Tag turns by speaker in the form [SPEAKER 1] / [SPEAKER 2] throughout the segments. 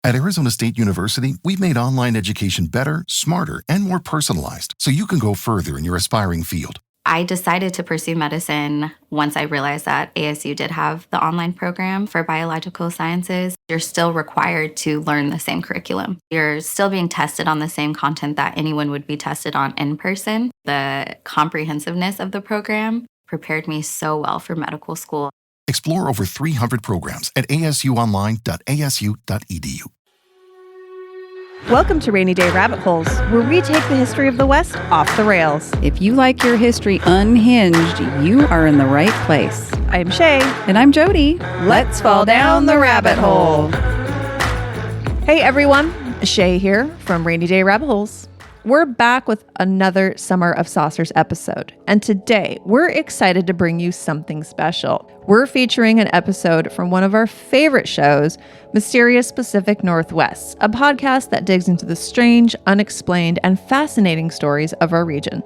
[SPEAKER 1] At Arizona State University, we've made online education better, smarter, and more personalized so you can go further in your aspiring field.
[SPEAKER 2] I decided to pursue medicine once I realized that ASU did have the online program for biological sciences. You're still required to learn the same curriculum. You're still being tested on the same content that anyone would be tested on in person. The comprehensiveness of the program prepared me so well for medical school.
[SPEAKER 1] Explore over 300 programs at asuonline.asu.edu.
[SPEAKER 3] Welcome to Rainy Day Rabbit Holes, where we take the history of the West off the rails.
[SPEAKER 4] If you like your history unhinged, you are in the right place.
[SPEAKER 3] I'm Shay.
[SPEAKER 4] And I'm Jody. Let's fall down the rabbit hole.
[SPEAKER 3] Hey everyone, Shay here from Rainy Day Rabbit Holes. We're back with another Summer of Saucers episode, and today we're excited to bring you something special. We're featuring an episode from one of our favorite shows, Mysterious Pacific Northwest, a podcast that digs into the strange, unexplained, and fascinating stories of our region.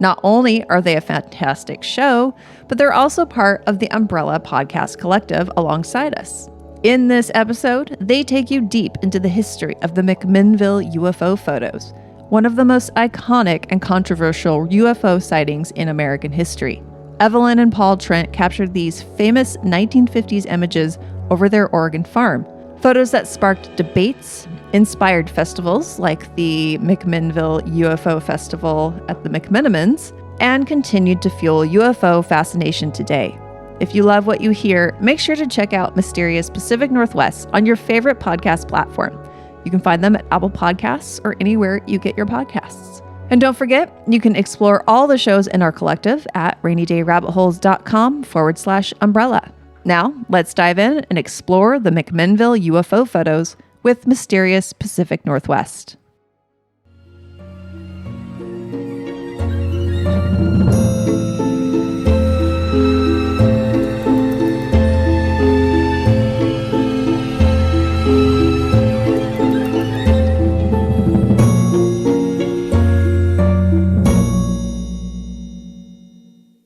[SPEAKER 3] Not only are they a fantastic show, but they're also part of the Umbrella Podcast Collective alongside us. In this episode, they take you deep into the history of the McMinnville UFO photos, one of the most iconic and controversial UFO sightings in American history. Evelyn and Paul Trent captured these famous 1950s images over their Oregon farm. Photos that sparked debates, inspired festivals like the McMinnville UFO Festival at the McMinnville, and continued to fuel UFO fascination today. If you love what you hear, make sure to check out Mysterious Pacific Northwest on your favorite podcast platform. You can find them at Apple Podcasts or anywhere you get your podcasts. And don't forget, you can explore all the shows in our collective at rainydayrabbitholes.com/umbrella. Now, let's dive in and explore the McMinnville UFO photos with Mysterious Pacific Northwest.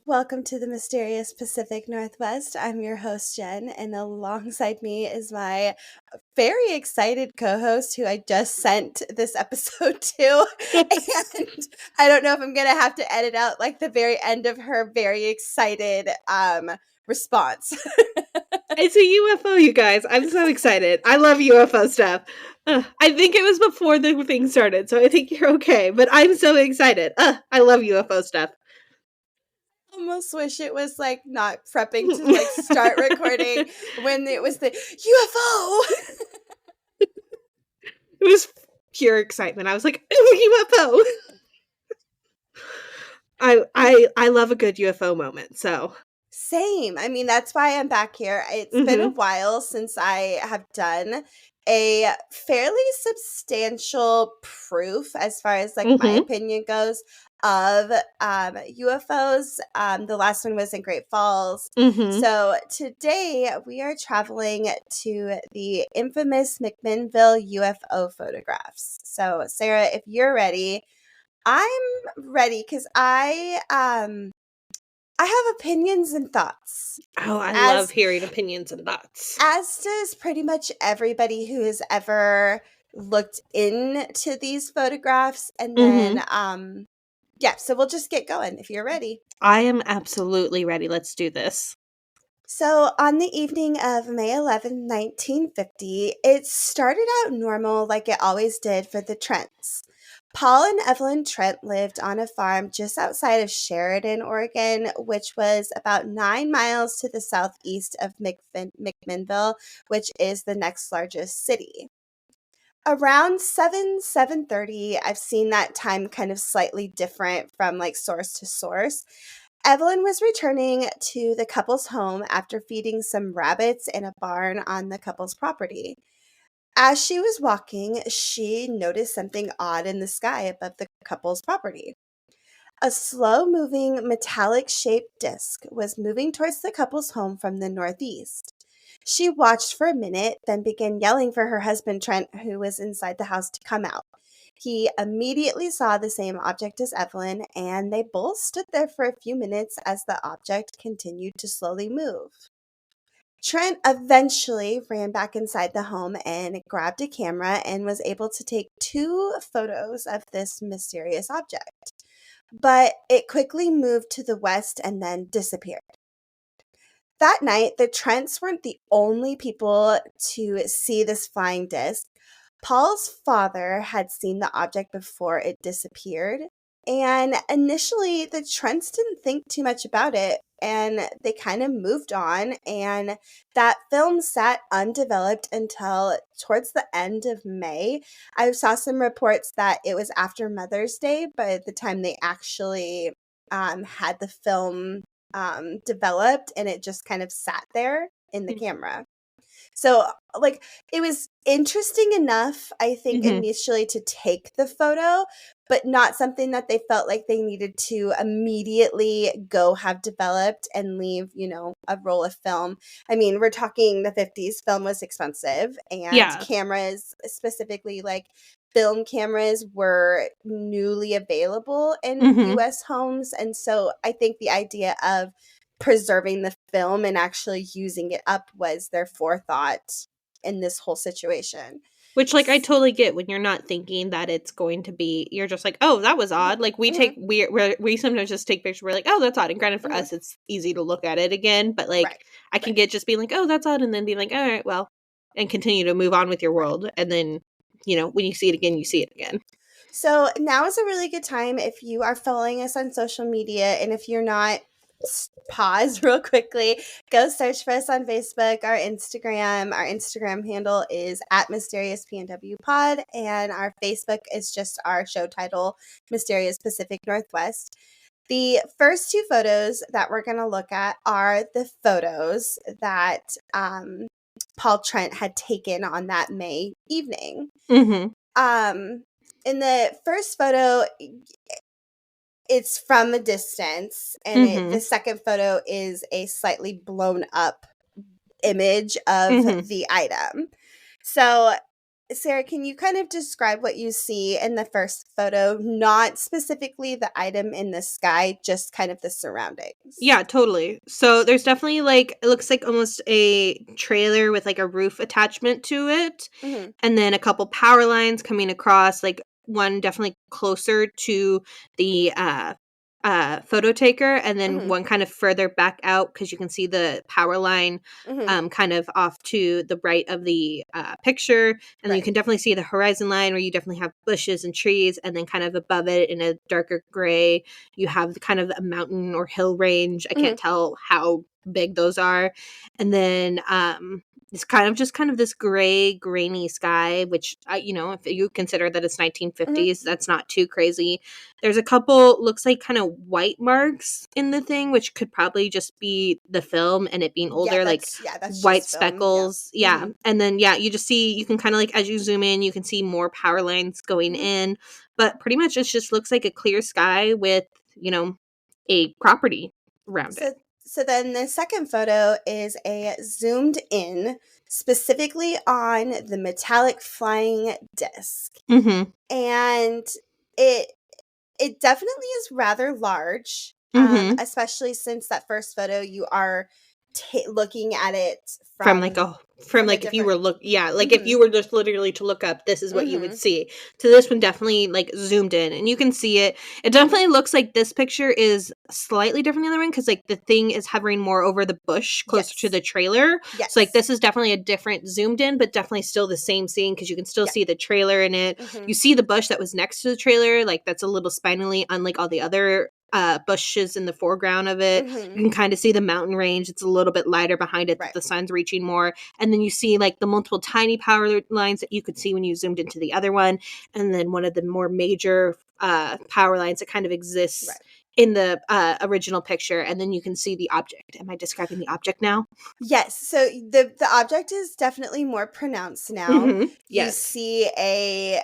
[SPEAKER 5] Welcome to the Mysterious Pacific Northwest. I'm your host, Jen, and alongside me is my very excited co-host who I just sent this episode to. And I don't know if I'm going to have to edit out like the very end of her very excited response.
[SPEAKER 6] It's a UFO, you guys. I'm so excited. I love UFO stuff. I think it was before the thing started, so I think you're okay. But I'm so excited. I love UFO stuff.
[SPEAKER 5] Almost wish it was like not prepping to like start recording when it was the UFO.
[SPEAKER 6] It was pure excitement. I was like, UFO. I love a good UFO moment. So
[SPEAKER 5] same. I mean, that's why I'm back here. It's been a while since I have done a fairly substantial proof, as far as like my opinion goes, of UFOs. The last one was in Great Falls. So today we are traveling to the infamous McMinnville UFO photographs. So Sarah, if you're ready, I'm ready because I have opinions and thoughts.
[SPEAKER 6] Oh, I love hearing opinions and thoughts.
[SPEAKER 5] As does pretty much everybody who has ever looked into these photographs. And then, yeah, so we'll just get going if you're ready.
[SPEAKER 6] I am absolutely ready. Let's do this.
[SPEAKER 5] So on the evening of May 11, 1950, it started out normal like it always did for the Trents. Paul and Evelyn Trent lived on a farm just outside of Sheridan, Oregon, which was about 9 miles to the southeast of McMinnville, which is the next largest city. Around 7:30, I've seen that time kind of slightly different from like source to source. Evelyn was returning to the couple's home after feeding some rabbits in a barn on the couple's property. As she was walking, she noticed something odd in the sky above the couple's property. A slow-moving, metallic-shaped disc was moving towards the couple's home from the northeast. She watched for a minute, then began yelling for her husband, Trent, who was inside the house, to come out. He immediately saw the same object as Evelyn, and they both stood there for a few minutes as the object continued to slowly move. Trent eventually ran back inside the home and grabbed a camera and was able to take 2 photos of this mysterious object. But it quickly moved to the west and then disappeared. That night, the Trents weren't the only people to see this flying disc. Paul's father had seen the object before it disappeared, and initially the Trents didn't think too much about it, and they kind of moved on, and that film sat undeveloped until towards the end of May. I saw some reports that it was after Mother's Day by the time they actually had the film developed, and it just kind of sat there in the camera. So, like, it was interesting enough, I think, initially to take the photo, but not something that they felt like they needed to immediately go have developed and leave, a roll of film. I mean, we're talking the 50s. Film was expensive, and cameras, specifically like film cameras, were newly available in U.S. homes. And so I think the idea of preserving the film and actually using it up was their forethought in this whole situation.
[SPEAKER 6] Which, like, I totally get when you're not thinking that it's going to be, you're just like, oh, that was odd. Like, we sometimes just take pictures, we're like, oh, that's odd. And granted, for us, it's easy to look at it again. But, like, I can get just being like, oh, that's odd. And then be like, all right, well, and continue to move on with your world. And then, when you see it again, you see it again.
[SPEAKER 5] So now is a really good time if you are following us on social media, and if you're not, pause real quickly, go search for us on Facebook, our Instagram handle is @MysteriousPNWPod, and our Facebook is just our show title, Mysterious Pacific Northwest. The first 2 photos that we're going to look at are the photos that Paul Trent had taken on that May evening. In the first photo, it's from a distance, and the second photo is a slightly blown up image of the item. So, Sarah, can you kind of describe what you see in the first photo? Not specifically the item in the sky, just kind of the surroundings.
[SPEAKER 6] Yeah, totally. So there's definitely, like, it looks like almost a trailer with, like, a roof attachment to it. And then a couple power lines coming across, like, one definitely closer to the photo taker, and then one kind of further back out because you can see the power line kind of off to the right of the picture, and then you can definitely see the horizon line where you definitely have bushes and trees, and then kind of above it in a darker gray you have the kind of a mountain or hill range. I can't tell how big those are, and then it's kind of this gray, grainy sky, which, if you consider that it's 1950s, that's not too crazy. There's a couple, looks like kind of white marks in the thing, which could probably just be the film and it being older, that's white speckles. Yeah. And then, you can kind of, like, as you zoom in, you can see more power lines going in. But pretty much it just looks like a clear sky with, a property around it.
[SPEAKER 5] So then the second photo is a zoomed in specifically on the metallic flying disc. And it definitely is rather large, especially since that first photo you are looking at it from
[SPEAKER 6] if you were if you were just literally to look up, this is what you would see. To this one, definitely, like, zoomed in, and you can see it. It definitely looks like this picture is slightly different than the other one because, like, the thing is hovering more over the bush closer to the trailer. So, like, this is definitely a different zoomed in, but definitely still the same scene because you can still see the trailer in it. You see the bush that was next to the trailer, like, that's a little spinally, unlike all the other bushes in the foreground of it. You can kind of see the mountain range. It's a little bit lighter behind it. The sun's reaching more, and then you see, like, the multiple tiny power lines that you could see when you zoomed into the other one, and then one of the more major power lines that kind of exists in the original picture, and then you can see the object. Am I describing the object now?
[SPEAKER 5] Yes. So the object is definitely more pronounced now. You see a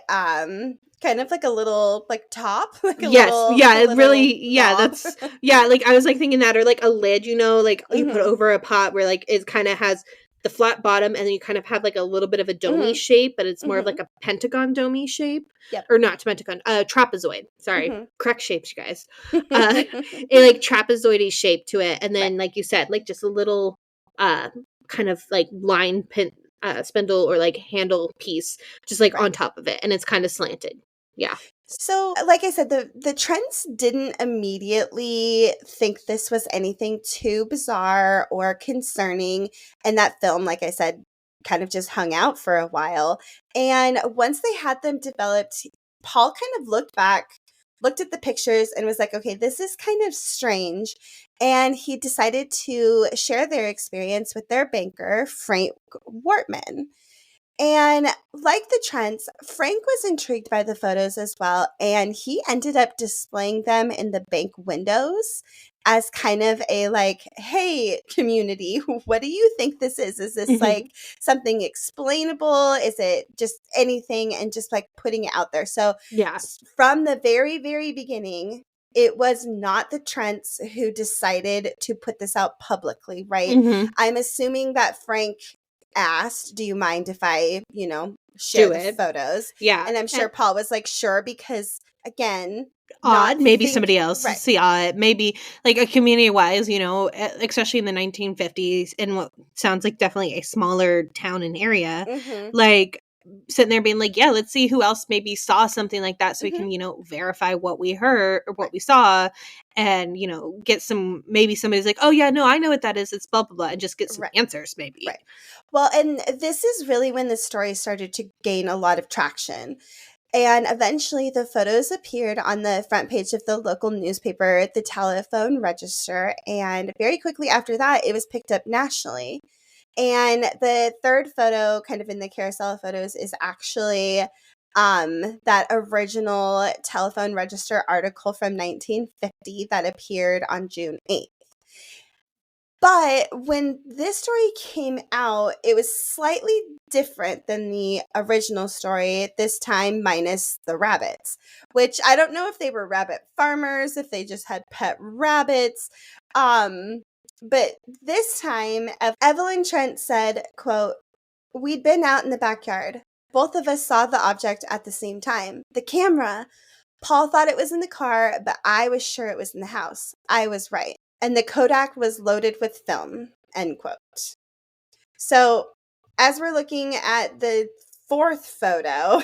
[SPEAKER 5] kind of like a little, like, top, like a little,
[SPEAKER 6] that's like, I was, like, thinking that, or like a lid, like you put over a pot where, like, it kind of has the flat bottom, and then you kind of have, like, a little bit of a domey shape, but it's more of like a pentagon domey shape, or not pentagon, trapezoid. Sorry, correct shapes, you guys. A, like, trapezoidy shape to it, and then like you said, like, just a little kind of like line pin spindle or like handle piece just like on top of it, and it's kind of slanted. Yeah.
[SPEAKER 5] So, like I said, the Trents didn't immediately think this was anything too bizarre or concerning, and that film, like I said, kind of just hung out for a while. And once they had them developed, Paul kind of looked back, looked at the pictures, and was like, okay, this is kind of strange. And he decided to share their experience with their banker, Frank Wortman. And like the Trents, Frank was intrigued by the photos as well, and he ended up displaying them in the bank windows as kind of a like, hey, community, what do you think this is? Is this like something explainable? Is it just anything? And just like putting it out there. So
[SPEAKER 6] Yeah.
[SPEAKER 5] from the very, very beginning, it was not the Trents who decided to put this out publicly, right? I'm assuming that Frank asked, do you mind if I, share the photos?
[SPEAKER 6] Yeah.
[SPEAKER 5] And I'm sure Paul was like, sure, because again,
[SPEAKER 6] odd, maybe somebody else
[SPEAKER 5] right.
[SPEAKER 6] see odd, maybe like a community wise, especially in the 1950s in what sounds like definitely a smaller town and area, like sitting there being like, yeah, let's see who else maybe saw something like that so we can, verify what we heard or what we saw, and, get some, maybe somebody's like, oh yeah, no, I know what that is. It's blah, blah, blah, and just get some answers maybe.
[SPEAKER 5] Right. Well, and this is really when the story started to gain a lot of traction. And eventually the photos appeared on the front page of the local newspaper, the Telephone Register, and very quickly after that, it was picked up nationally. And the third photo, kind of in the carousel of photos, is actually that original Telephone Register article from 1950 that appeared on June 8th. But when this story came out, it was slightly different than the original story, this time minus the rabbits, which I don't know if they were rabbit farmers, if they just had pet rabbits. But this time, Evelyn Trent said, quote, "We'd been out in the backyard. Both of us saw the object at the same time. The camera. Paul thought it was in the car, but I was sure it was in the house. I was right. And the Kodak was loaded with film," end quote. So as we're looking at the fourth photo,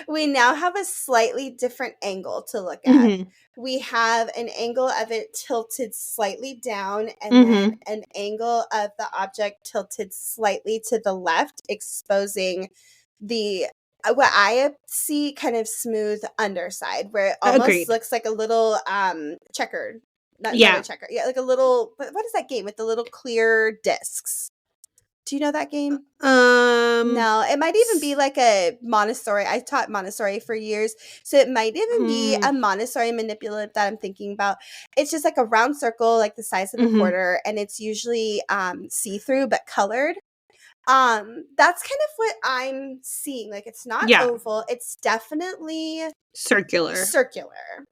[SPEAKER 5] we now have a slightly different angle to look at. We have an angle of it tilted slightly down, and then an angle of the object tilted slightly to the left, exposing the what I see kind of smooth underside, where it almost looks like a little checkered. Not a checker. Yeah, like a little, what is that game with the little clear discs? Do you know that game? No, it might even be like a Montessori. I taught Montessori for years, so it might even be a Montessori manipulative that I'm thinking about. It's just like a round circle, like the size of a quarter, and it's usually see-through but colored. That's kind of what I'm seeing. Like, it's not oval. It's definitely
[SPEAKER 6] circular.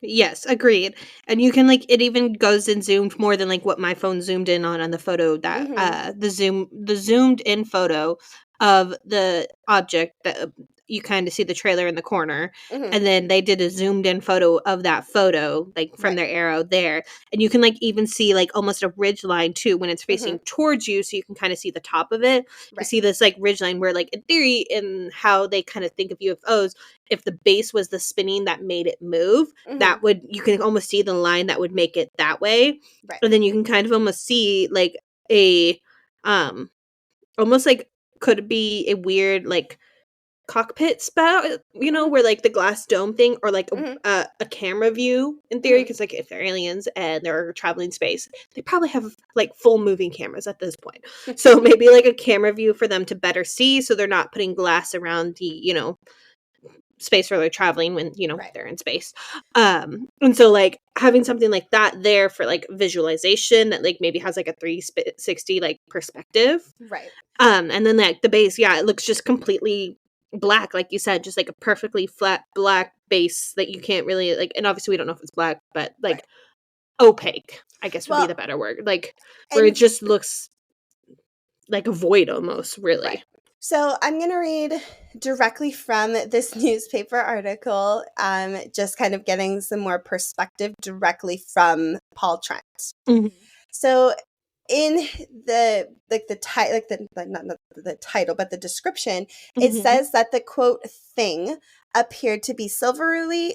[SPEAKER 5] Yes,
[SPEAKER 6] agreed. And you can it even goes in zoomed more than what my phone zoomed in on the photo that the zoomed in photo of the object that you kind of see the trailer in the corner, and then they did a zoomed in photo of that photo from their arrow there, and you can even see almost a ridge line too when it's facing towards you, so you can kind of see the top of it. You see this ridge line where in theory, in how they kind of think of UFOs, if the base was the spinning that made it move, that would, you can almost see the line that would make it that way, and then you can kind of almost see a almost could it be a weird cockpit spout, where the glass dome thing, or a camera view in theory, because if they're aliens and they're traveling space, they probably have full moving cameras at this point. So maybe a camera view for them to better see, so they're not putting glass around the space where they're traveling when they're in space, and so having something like that there for visualization that maybe has a 360 perspective, and then the base, it looks just completely black, like you said, just a perfectly flat black base that you can't really and obviously we don't know if it's black, but opaque, I guess would be the better word, where it just looks like a void almost, really.
[SPEAKER 5] So I'm going to read directly from this newspaper article, just kind of getting some more perspective directly from Paul Trent. So in the title, but the description, it says that the quote thing appeared to be silvery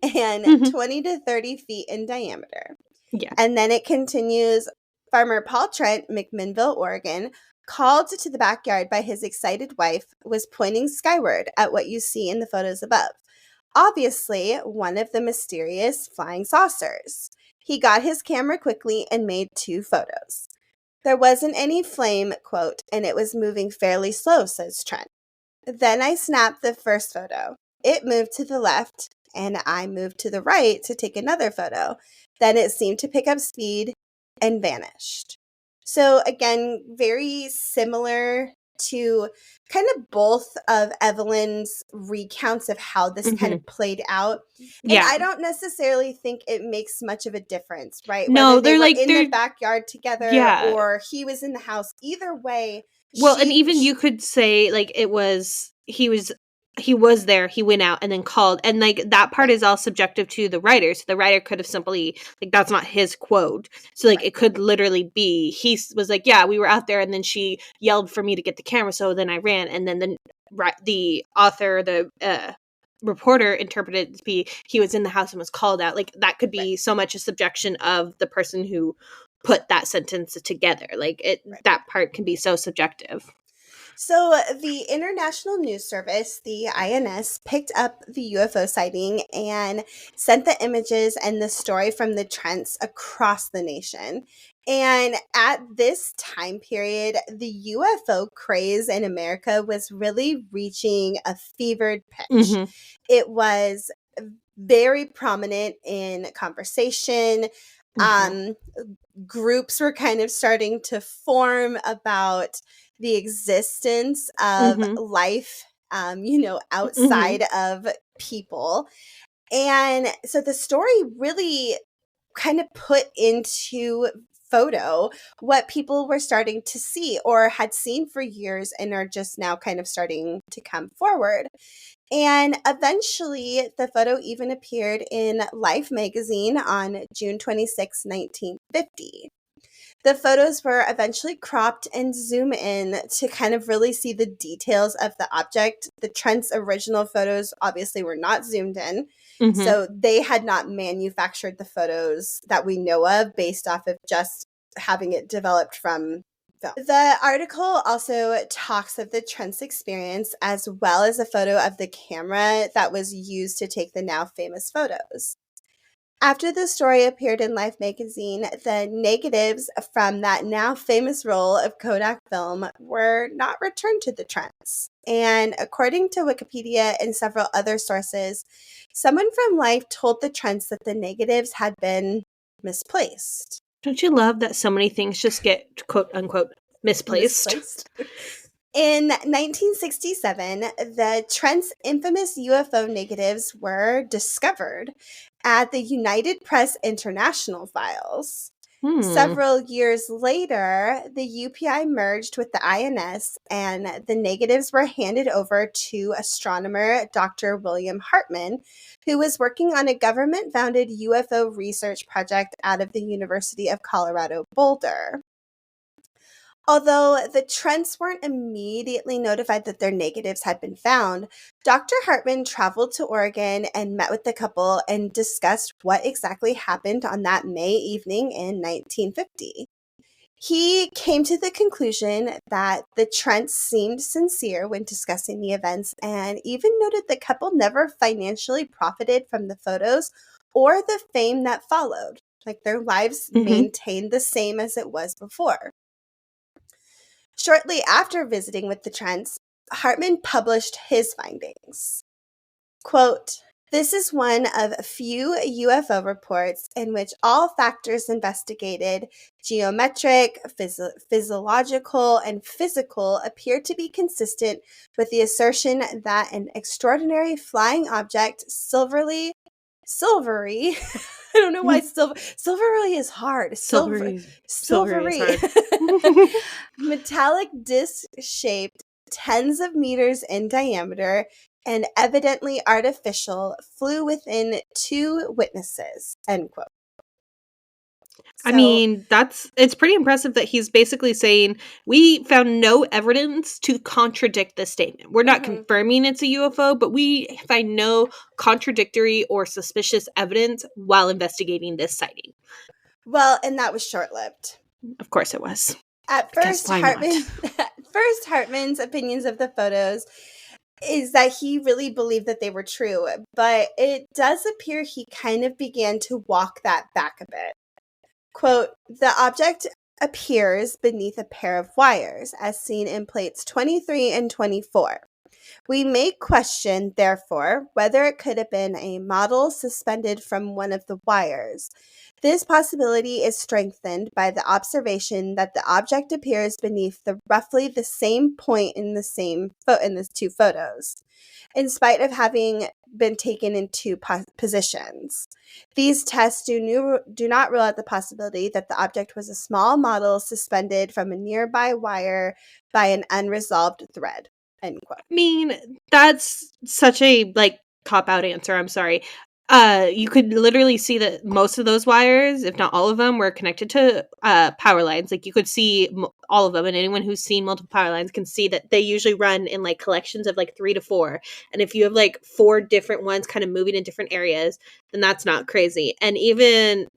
[SPEAKER 5] and 20 to 30 feet in diameter.
[SPEAKER 6] Yeah.
[SPEAKER 5] And then it continues, farmer Paul Trent, McMinnville, Oregon, called to the backyard by his excited wife, was pointing skyward at what you see in the photos above. Obviously, one of the mysterious flying saucers. He got his camera quickly and made 2 photos. There wasn't any flame, quote, and it was moving fairly slow, says Trent. Then I snapped the first photo. It moved to the left, and I moved to the right to take another photo. Then it seemed to pick up speed and vanished. So again, very similar to kind of both of Evelyn's recounts of how this kind of played out. And I don't necessarily think it makes much of a difference, right?
[SPEAKER 6] No,
[SPEAKER 5] Whether they were in
[SPEAKER 6] they're
[SPEAKER 5] the backyard together or he was in the house. Either way.
[SPEAKER 6] Well, and even you could say like he was there, he went out and then called, and like that part is all subjective to the writer. So the writer could have simply, like, that's not his quote. So like it could literally be he was like, yeah, we were out there, and then she yelled for me to get the camera, so then I ran, and then the author, the reporter, interpreted it to be he was in the house and was called out. Like that could be so much a subjection of the person who put that sentence together. Like that part can be so subjective.
[SPEAKER 5] So the International News Service, the INS, picked up the UFO sighting and sent the images and the story from the Trents across the nation. And at this time period, the UFO craze in America was really reaching a fevered pitch. It was very prominent in conversation. Groups were kind of starting to form about the existence of life, outside of people. And so the story really kind of put into photo what people were starting to see or had seen for years and are just now kind of starting to come forward. And eventually, the photo even appeared in Life magazine on June 26, 1950. The photos were eventually cropped and zoom in to kind of really see the details of the object. The Trent's original photos obviously were not zoomed in. So they had not manufactured the photos that we know of based off of just having it developed from film. The article also talks of the Trent's experience as well as a photo of the camera that was used to take the now famous photos. After the story appeared in Life magazine, the negatives from that now famous roll of Kodak film were not returned to the Trents. And according to Wikipedia and several other sources, someone from Life told the Trents that the negatives had been misplaced.
[SPEAKER 6] Don't you love that so many things just get quote unquote misplaced?
[SPEAKER 5] In 1967, the Trent's infamous UFO negatives were discovered at the United Press International files. Several years later, the UPI merged with the INS, and the negatives were handed over to astronomer Dr. William Hartman, who was working on a government-founded UFO research project out of the University of Colorado Boulder. Although the Trents weren't immediately notified that their negatives had been found, Dr. Hartman traveled to Oregon and met with the couple and discussed what exactly happened on that May evening in 1950. He came to the conclusion that the Trents seemed sincere when discussing the events and even noted the couple never financially profited from the photos or the fame that followed. Like their lives maintained the same as it was before. Shortly after visiting with the Trents, Hartman published his findings. Quote, "This is one of a few UFO reports in which all factors investigated, geometric, physiological, and physical, appear to be consistent with the assertion that an extraordinary flying object, silvery, I don't know why silvery is hard. Silvery is hard. Metallic disc-shaped, tens of meters in diameter, and evidently artificial, flew within 2 witnesses," end quote.
[SPEAKER 6] I mean, it's pretty impressive that he's basically saying we found no evidence to contradict this statement. We're not confirming it's a UFO, but we find no contradictory or suspicious evidence while investigating this sighting.
[SPEAKER 5] Well, and that was short-lived.
[SPEAKER 6] Of course it was.
[SPEAKER 5] At first, Hartman's opinions of the photos is that he really believed that they were true, but it does appear he kind of began to walk that back a bit. Quote, the object appears beneath a pair of wires, as seen in plates 23 and 24. We may question, therefore, whether it could have been a model suspended from one of the wires. This possibility is strengthened by the observation that the object appears beneath roughly the same point in the two photos, in spite of having been taken in two positions. These tests do not rule out the possibility that the object was a small model suspended from a nearby wire by an unresolved thread. End quote.
[SPEAKER 6] I mean, that's such a cop-out answer. I'm sorry. You could literally see that most of those wires, if not all of them, were connected to power lines. Like, you could see all of them, and anyone who's seen multiple power lines can see that they usually run in collections of 3 to 4. And if you have 4 different ones kind of moving in different areas, then that's not crazy. And even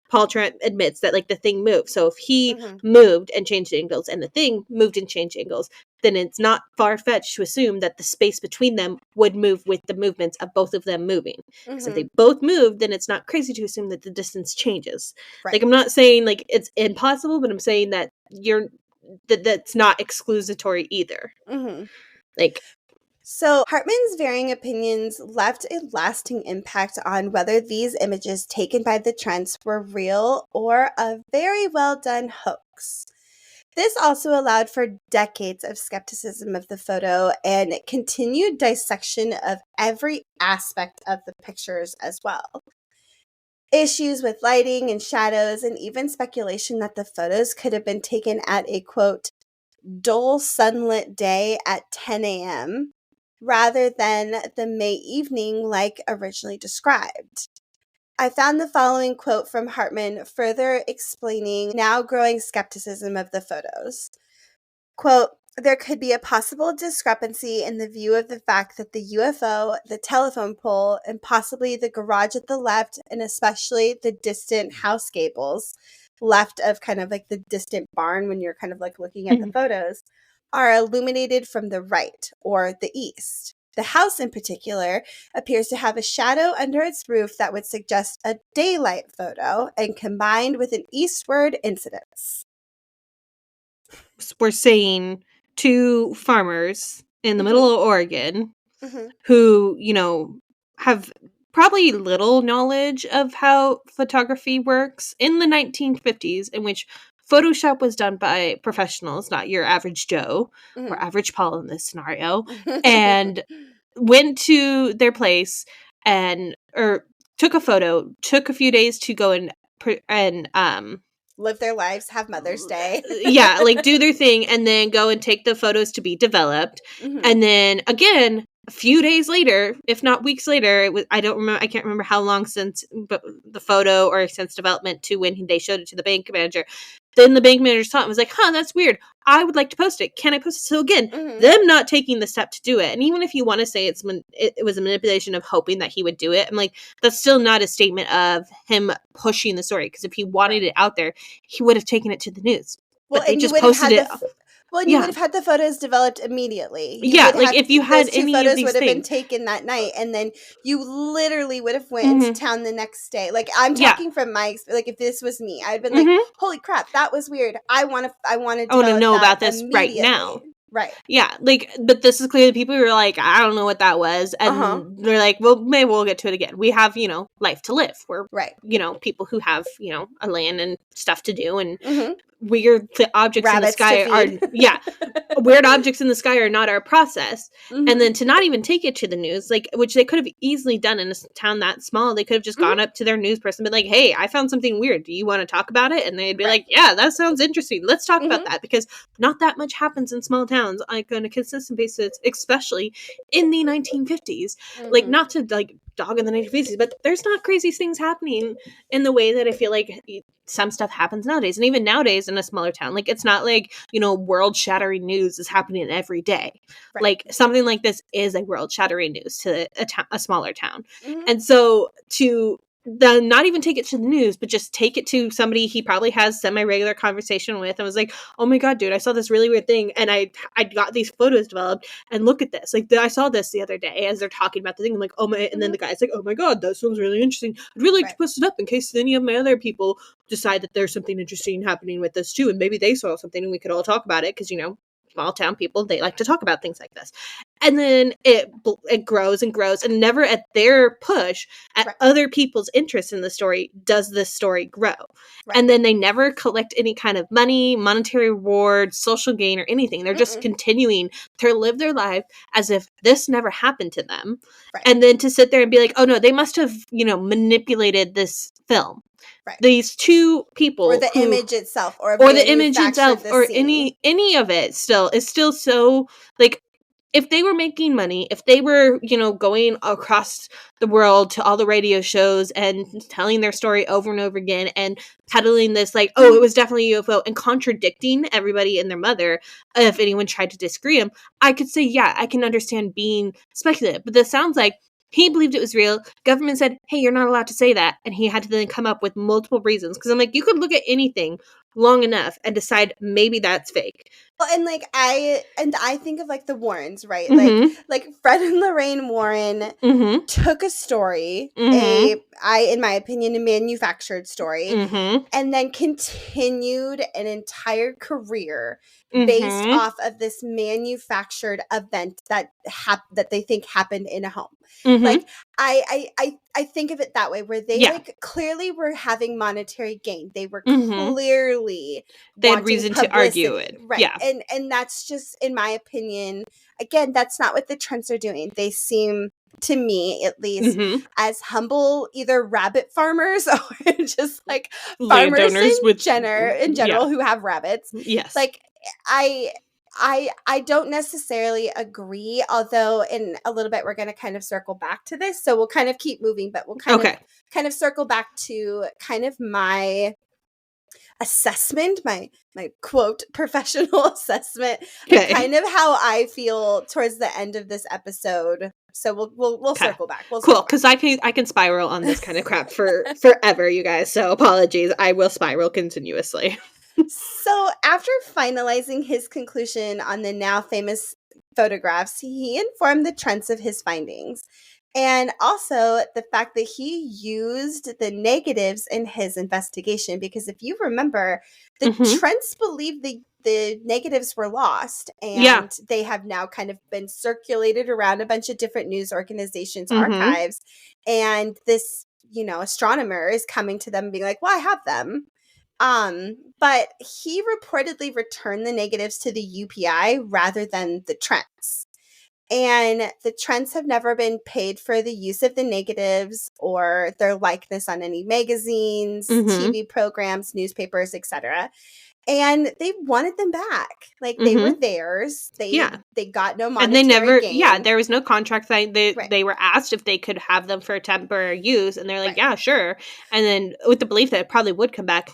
[SPEAKER 6] Paul Trent admits that the thing moved. So if he moved and changed angles and the thing moved and changed angles, then it's not far-fetched to assume that the space between them would move with the movements of both of them moving. Because if they both moved, then it's not crazy to assume that the distance changes. Right. I'm not saying it's impossible, but I'm saying that that's not exclusatory either.
[SPEAKER 5] So Hartman's varying opinions left a lasting impact on whether these images taken by the Trents were real or a very well done hoax. This also allowed for decades of skepticism of the photo and continued dissection of every aspect of the pictures as well. Issues with lighting and shadows, and even speculation that the photos could have been taken at a, quote, dull sunlit day at 10 a.m. rather than the May evening like originally described. I found the following quote from Hartman further explaining now growing skepticism of the photos. Quote, there could be a possible discrepancy in the view of the fact that the UFO, the telephone pole, and possibly the garage at the left, and especially the distant house gables, left of kind of the distant barn when you're kind of looking at the photos, are illuminated from the right or the east. The house in particular appears to have a shadow under its roof that would suggest a daylight photo and combined with an eastward incidence.
[SPEAKER 6] We're saying 2 farmers in the middle of Oregon who, have probably little knowledge of how photography works in the 1950s, in which Photoshop was done by professionals, not your average Joe or average Paul in this scenario, and went to their place or took a photo, took a few days to go and
[SPEAKER 5] live their lives, have Mother's Day.
[SPEAKER 6] Yeah, do their thing, and then go and take the photos to be developed. And then again, a few days later, if not weeks later, I can't remember how long since the photo or since development to when they showed it to the bank manager. Then the bank manager saw it and was like, that's weird. I would like to post it. Can I post it? So again, them not taking the step to do it. And even if you want to say it was a manipulation of hoping that he would do it, I'm like, that's still not a statement of him pushing the story. Because if he wanted it out there, he would have taken it to the news.
[SPEAKER 5] Well,
[SPEAKER 6] but they just posted it.
[SPEAKER 5] You would have had the photos developed immediately.
[SPEAKER 6] If you had any
[SPEAKER 5] photos
[SPEAKER 6] of these
[SPEAKER 5] would have
[SPEAKER 6] things
[SPEAKER 5] been taken that night, and then you literally would have went into town the next day. I'm talking from my if this was me, I'd been like, "Holy crap, that was weird. I want to
[SPEAKER 6] know about this right now."
[SPEAKER 5] Right.
[SPEAKER 6] Yeah, but this is clearly people who are like, I don't know what that was. And they're like, well, maybe we'll get to it again. We have, life to live. We're, people who have, a land and stuff to do. And weird objects in the sky are, weird objects in the sky are not our process. And then to not even take it to the news, which they could have easily done in a town that small, they could have just gone up to their news person and been like, hey, I found something weird. Do you want to talk about it? And they'd be like, yeah, that sounds interesting. Let's talk about that, because not that much happens in small towns on a consistent basis, especially in the 1950s. Not to dog in the night feces, but there's not crazy things happening in the way that I feel like some stuff happens nowadays. And even nowadays in a smaller town, like it's not like, world shattering news is happening every day.
[SPEAKER 5] Right.
[SPEAKER 6] Like something like this is a world shattering news to a smaller town.
[SPEAKER 5] Mhm.
[SPEAKER 6] And so to then not even take it to the news, but just take it to somebody he probably has semi-regular conversation with and was like, oh my God, dude, I saw this really weird thing and I got these photos developed and look at this. Like I saw this the other day as they're talking about the thing. I'm like, oh my, and then the guy's like, oh my God, that sounds really interesting. I'd really like to post it up in case any of my other people decide that there's something interesting happening with this too. And maybe they saw something and we could all talk about it because, small town people, they like to talk about things like this. And then it grows and grows, and never at their push, at other people's interest in the story, does this story grow. Right. And then they never collect any kind of money, monetary reward, social gain, or anything. They're just continuing to live their life as if this never happened to them. Right. And then to sit there and be like, oh no, they must have, manipulated this film. Right. These two people,
[SPEAKER 5] or the image itself, or
[SPEAKER 6] the image itself, or any of it, is still so like. If they were making money, if they were, going across the world to all the radio shows and telling their story over and over again and peddling this like, oh, it was definitely a UFO, and contradicting everybody and their mother if anyone tried to disagree him, I could say, yeah, I can understand being speculative. But this sounds like he believed it was real. Government said, hey, you're not allowed to say that. And he had to then come up with multiple reasons. Because I'm like, you could look at anything long enough and decide maybe that's fake.
[SPEAKER 5] Well, and like I think of like the Warrens, right? Like Fred and Lorraine Warren took a story, in my opinion, a manufactured story, and then continued an entire career based off of this manufactured event that they think happened in a home. Like I think of it that way, where they like clearly were having monetary gain. They were clearly
[SPEAKER 6] they had reason to argue it,
[SPEAKER 5] right? Yeah, and that's just, in my opinion, again, that's not what the Trents are doing. They seem, to me at least, as humble either rabbit farmers or just like farmers in general who have rabbits.
[SPEAKER 6] Yes,
[SPEAKER 5] like I don't necessarily agree, although in a little bit we're going to kind of circle back to this. So we'll kind of keep moving, but we'll kind of circle back to kind of my assessment, my quote professional assessment, kind of how I feel towards the end of this episode. So we'll circle back.
[SPEAKER 6] Cool, because I can spiral on this kind of crap for forever, you guys. So apologies, I will spiral continuously.
[SPEAKER 5] So after finalizing his conclusion on the now famous photographs, he informed the Trents of his findings, and also the fact that he used the negatives in his investigation. Because if you remember, the Trents believed the negatives were lost, and they have now kind of been circulated around a bunch of different news organizations' archives. And this, astronomer is coming to them and being like, well, I have them. But he reportedly returned the negatives to the UPI rather than the Trents. And the Trents have never been paid for the use of the negatives or their likeness on any magazines, TV programs, newspapers, etc. And they wanted them back. Like, they were theirs. They got no monetary
[SPEAKER 6] and they never
[SPEAKER 5] gain.
[SPEAKER 6] There was no contract thing. They were asked if they could have them for temporary use, and they're like, yeah, sure. And then with the belief that it probably would come back.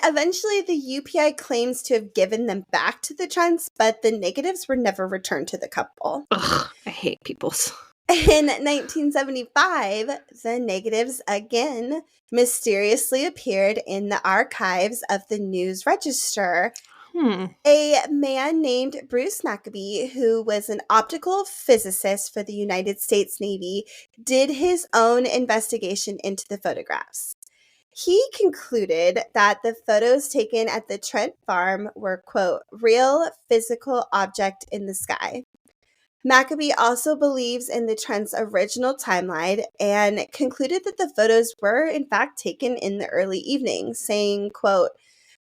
[SPEAKER 5] Eventually, the UPI claims to have given them back to the Trents, but the negatives were never returned to the couple.
[SPEAKER 6] Ugh, I hate peoples.
[SPEAKER 5] In 1975, the negatives again mysteriously appeared in the archives of the News Register. A man named Bruce Maccabee, who was an optical physicist for the United States Navy, did his own investigation into the photographs. He concluded that the photos taken at the Trent farm were, quote, real physical object in the sky. Maccabee also believes in the Trent's original timeline and concluded that the photos were, in fact, taken in the early evening, saying, quote,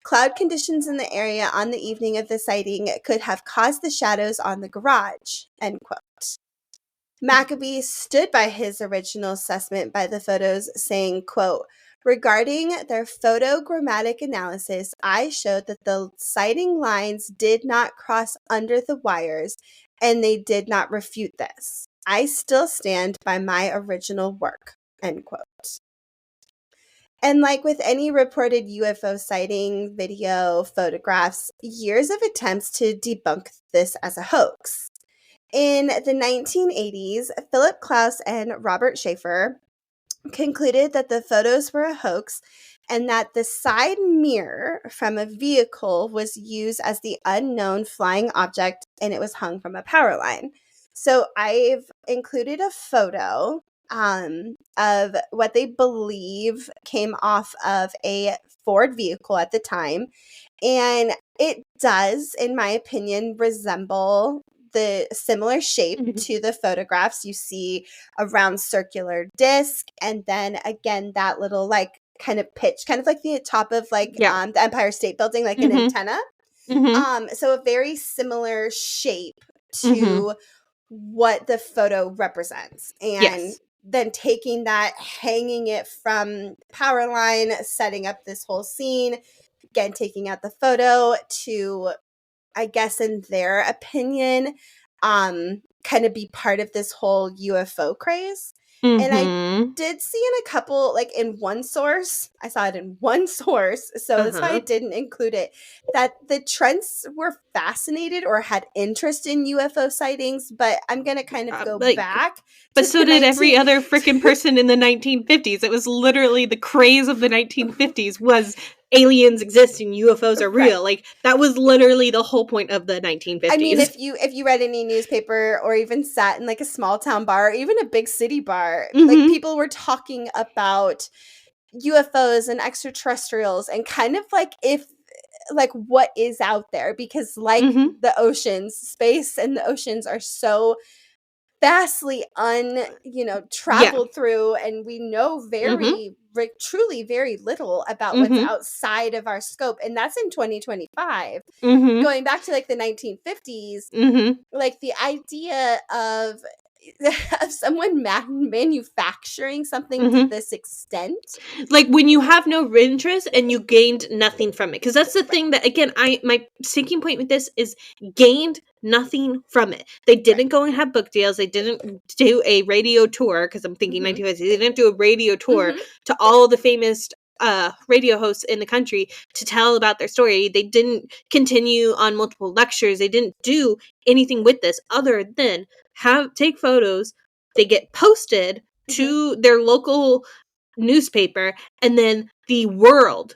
[SPEAKER 5] cloud conditions in the area on the evening of the sighting could have caused the shadows on the garage, end quote. Maccabee stood by his original assessment by the photos, saying, quote, regarding their photogrammatic analysis, I showed that the sighting lines did not cross under the wires, and they did not refute this. I still stand by my original work, end quote. And like with any reported UFO sighting, video, photographs, years of attempts to debunk this as a hoax. In the 1980s, Philip Klaus and Robert Schaefer concluded that the photos were a hoax and that the side mirror from a vehicle was used as the unknown flying object and it was hung from a power line. So I've included a photo of what they believe came off of a Ford vehicle at the time. And it does, in my opinion, resemble the similar shape to the photographs. You see a round circular disc, and then again that little like kind of pitch, kind of like the top of like the Empire State Building, like an antenna. So a very similar shape to what the photo represents. And then taking that, hanging it from power line, setting up this whole scene, again taking out the photo to, I guess in their opinion, kind of be part of this whole UFO craze. And I did see in a couple, like in one source, I saw it in one source, so that's why I didn't include it, that the Trents were fascinated or had interest in UFO sightings, but I'm going to kind of go back.
[SPEAKER 6] But so did every other freaking person in the 1950s. It was literally the craze of the 1950s was aliens exist and UFOs are real. Like that was literally the whole point of the 1950s.
[SPEAKER 5] I mean, if you read any newspaper or even sat in like a small town bar or even a big city bar, like people were talking about UFOs and extraterrestrials and kind of like what is out there, because like the oceans, space and the oceans are so vastly traveled through, and we know truly very little about what's outside of our scope, and that's in 2025. Going back to like the 1950s, like the idea of someone manufacturing something to this extent,
[SPEAKER 6] like when you have no interest and you gained nothing from it, because that's the thing that, again, my sticking point with this is gained nothing from it. They didn't go and have book deals. They didn't do a radio tour, because I'm thinking 1950s. They didn't do a radio tour to all the famous radio hosts in the country to tell about their story. They didn't continue on multiple lectures. They didn't do anything with this other than take photos. They get posted to their local newspaper, and then the world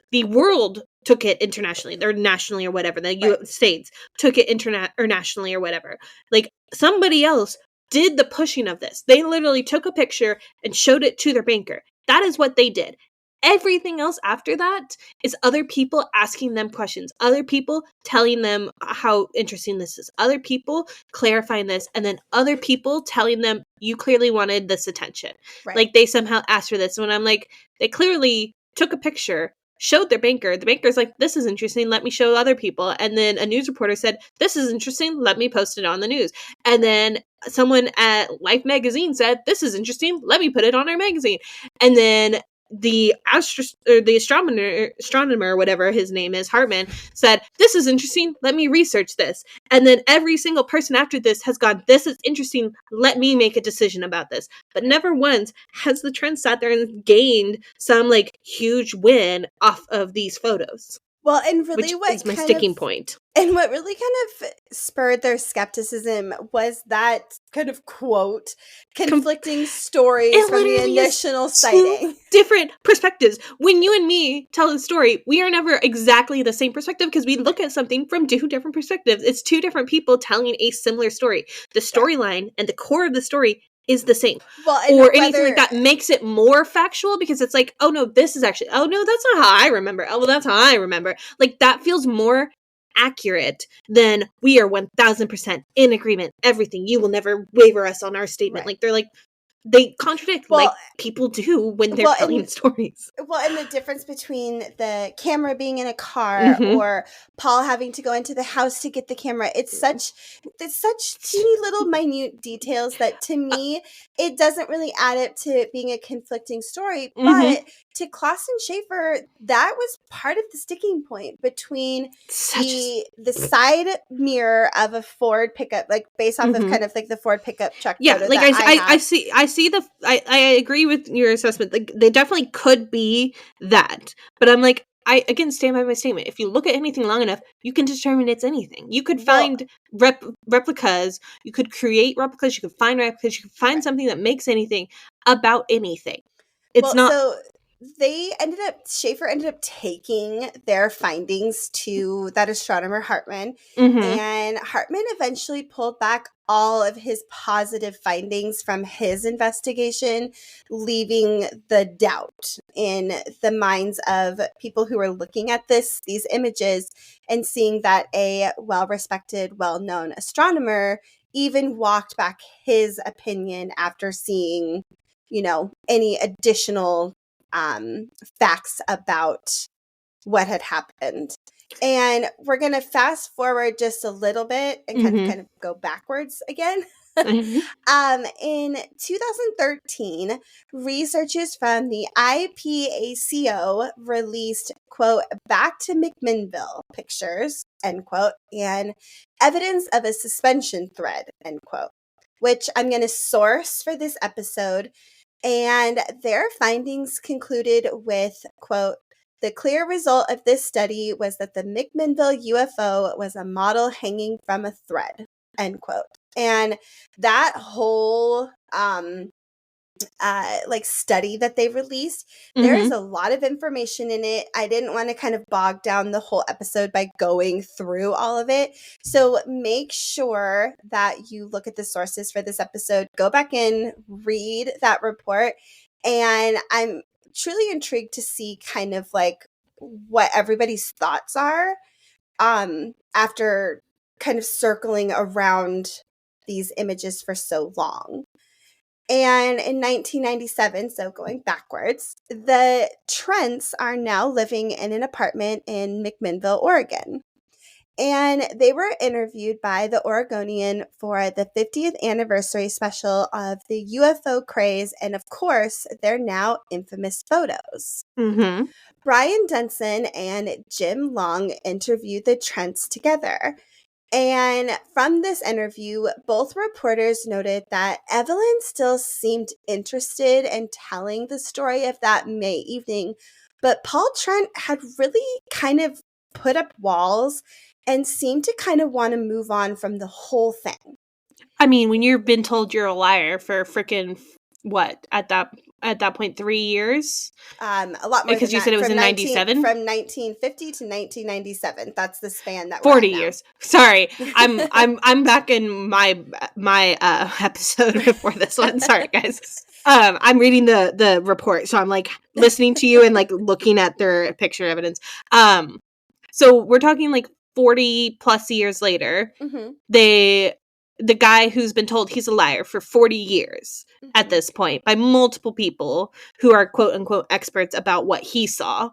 [SPEAKER 6] took it internationally, or nationally, or whatever. The U.S. States took it internationally, or whatever. Like somebody else did the pushing of this. They literally took a picture and showed it to their banker. That is what they did. Everything else after that is other people asking them questions, other people telling them how interesting this is, other people clarifying this, and then other people telling them, you clearly wanted this attention. Like they somehow asked for this. When I'm like, they clearly took a picture, showed their banker. The banker's like, this is interesting, let me show other people. And then a news reporter said, this is interesting, let me post it on the news. And then someone at Life magazine said, this is interesting, let me put it on our magazine. And then the astronomer, or whatever his name is, Hartman, said, this is interesting, let me research this. And then every single person after this has gone, this is interesting, let me make a decision about this. But never once has the Trent sat there and gained some like huge win off of these photos.
[SPEAKER 5] Well, and really
[SPEAKER 6] which
[SPEAKER 5] what
[SPEAKER 6] is my sticking point.
[SPEAKER 5] And what really kind of spurred their skepticism was that kind of quote, conflicting stories from the initial sighting.
[SPEAKER 6] Different perspectives. When you and me tell the story, we are never exactly the same perspective, because we look at something from two different perspectives. It's two different people telling a similar story. The storyline and the core of the story is the same.
[SPEAKER 5] Well,
[SPEAKER 6] or anything like that makes it more factual, because it's like, oh no, this is actually, oh no, that's not how I remember. Oh, well, that's how I remember. Like that feels more accurate than we are 1000% in agreement. Everything. You will never waver us on our statement. Like they're like, they contradict
[SPEAKER 5] Well,
[SPEAKER 6] like people do when they're telling stories.
[SPEAKER 5] Well, and the difference between the camera being in a car
[SPEAKER 6] Mhm.
[SPEAKER 5] or Paul having to go into the house to get the camera, it's such teeny little minute details that to me it doesn't really add up to being a conflicting story.
[SPEAKER 6] Mhm.
[SPEAKER 5] But to Klaus and Schaefer, that was part of the sticking point between the side mirror of a Ford pickup, like based off of kind of like the Ford pickup truck photo
[SPEAKER 6] like
[SPEAKER 5] that
[SPEAKER 6] I see I agree with your assessment. Like they definitely could be that, but I'm like, I again stand by my statement. If you look at anything long enough, you can determine it's anything. You could find replicas, you could create replicas, you could find replicas, you could find something that makes anything about anything. It's not.
[SPEAKER 5] So Schaefer ended up taking their findings to that astronomer Hartman, and Hartman eventually pulled back all of his positive findings from his investigation, leaving the doubt in the minds of people who were looking at these images and seeing that a well-respected, well-known astronomer even walked back his opinion after seeing any additional facts about what had happened. And we're going to fast forward just a little bit and kind of go backwards again. In 2013, researchers from the IPACO released, quote, "Back to McMinnville pictures," end quote, and evidence of a suspension thread, end quote, which I'm going to source for this episode. And their findings concluded with, quote, "The clear result of this study was that the McMinnville UFO was a model hanging from a thread," end quote. And that whole study that they released, there is a lot of information in it. I didn't want to kind of bog down the whole episode by going through all of it. So make sure that you look at the sources for this episode, go back in, read that report. And I'm truly intrigued to see kind of like what everybody's thoughts are after kind of circling around these images for so long. And in 1997, so going backwards, the Trents are now living in an apartment in McMinnville, Oregon. And they were interviewed by the Oregonian for the 50th anniversary special of the UFO craze and, of course, their now infamous photos. Brian Denson and Jim Long interviewed the Trents together. And from this interview, both reporters noted that Evelyn still seemed interested in telling the story of that May evening, but Paul Trent had really kind of put up walls and seemed to kind of want to move on from the whole thing.
[SPEAKER 6] I mean, when you've been told you're a liar for freaking what at that point 3 years?
[SPEAKER 5] A lot more
[SPEAKER 6] because
[SPEAKER 5] than
[SPEAKER 6] you said it was in 97
[SPEAKER 5] from 1950 to 1997. That's the span that
[SPEAKER 6] 40
[SPEAKER 5] we're at
[SPEAKER 6] years. Sorry, I'm back in my episode before this one. Sorry, guys. I'm reading the report, so I'm like listening to you and like looking at their picture evidence. So we're talking like 40 plus years later. The guy who's been told he's a liar for 40 years at this point by multiple people who are quote unquote experts about what he saw.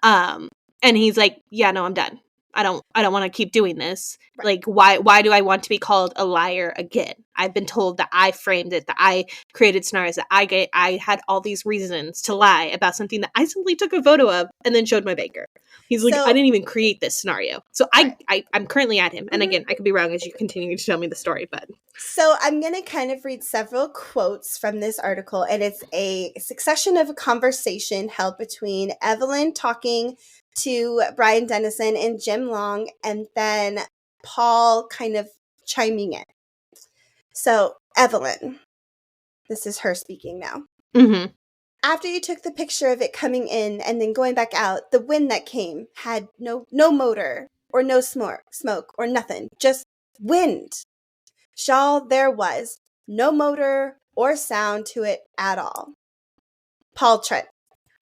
[SPEAKER 6] And he's like, yeah, no, I'm done. I don't want to keep doing this. Right. Like, why do I want to be called a liar again? I've been told that I framed it, that I created scenarios, that I had all these reasons to lie about something that I simply took a photo of and then showed my banker. He's like, I didn't even create this scenario. So right. I'm currently at him. And again, I could be wrong as you continue to tell me the story, but.
[SPEAKER 5] So I'm going to kind of read several quotes from this article, and it's a succession of a conversation held between Evelyn talking to Brian Dennison and Jim Long, and then Paul kind of chiming in. So, Evelyn, this is her speaking now. After you took the picture of it coming in and then going back out, the wind that came had no motor or no smoke or nothing, just wind. Shaw, there was no motor or sound to it at all. Paul Trent,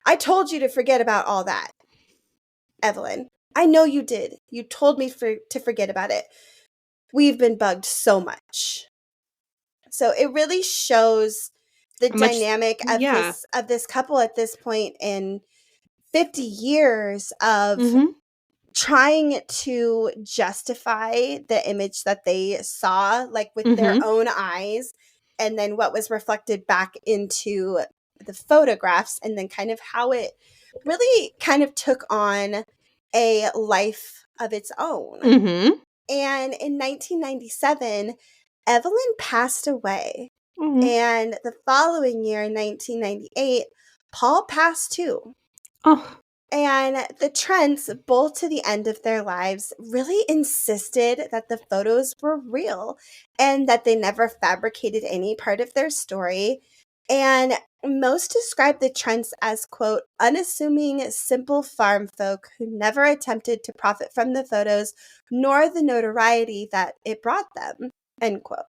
[SPEAKER 5] I told you to forget about all that. Evelyn, I know you did. You told me to forget about it. We've been bugged so much. So it really shows the
[SPEAKER 6] Much
[SPEAKER 5] dynamic of
[SPEAKER 6] yeah.
[SPEAKER 5] this couple at this point in 50 years of
[SPEAKER 6] Mhm.
[SPEAKER 5] trying to justify the image that they saw, like with their
[SPEAKER 6] Mhm.
[SPEAKER 5] own eyes, and then what was reflected back into the photographs, and then kind of how it really kind of took on a life of its own.
[SPEAKER 6] Mhm.
[SPEAKER 5] And in 1997, Evelyn passed away.
[SPEAKER 6] Mhm.
[SPEAKER 5] And the following year, in 1998, Paul passed too.
[SPEAKER 6] Oh.
[SPEAKER 5] And the Trents, both to the end of their lives, really insisted that the photos were real and that they never fabricated any part of their story. And most describe the Trents as, quote, unassuming, simple farm folk who never attempted to profit from the photos nor the notoriety that it brought them, end quote.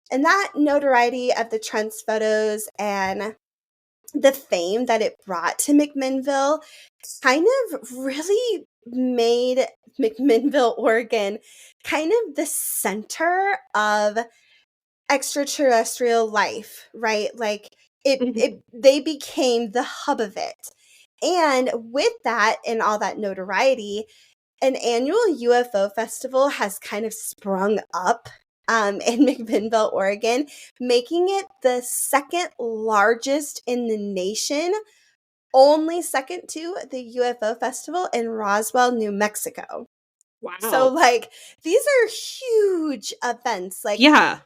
[SPEAKER 5] And that notoriety of the Trents photos and the fame that it brought to McMinnville kind of really made McMinnville, Oregon, kind of the center of extraterrestrial life, right? Like
[SPEAKER 6] Mhm.
[SPEAKER 5] they became the hub of it. And with that and all that notoriety, an annual UFO festival has kind of sprung up in McMinnville, Oregon, making it the second largest in the nation, only second to the UFO festival in Roswell, New Mexico. So,
[SPEAKER 6] Wow.
[SPEAKER 5] like, these are huge events. Like,
[SPEAKER 6] Yeah.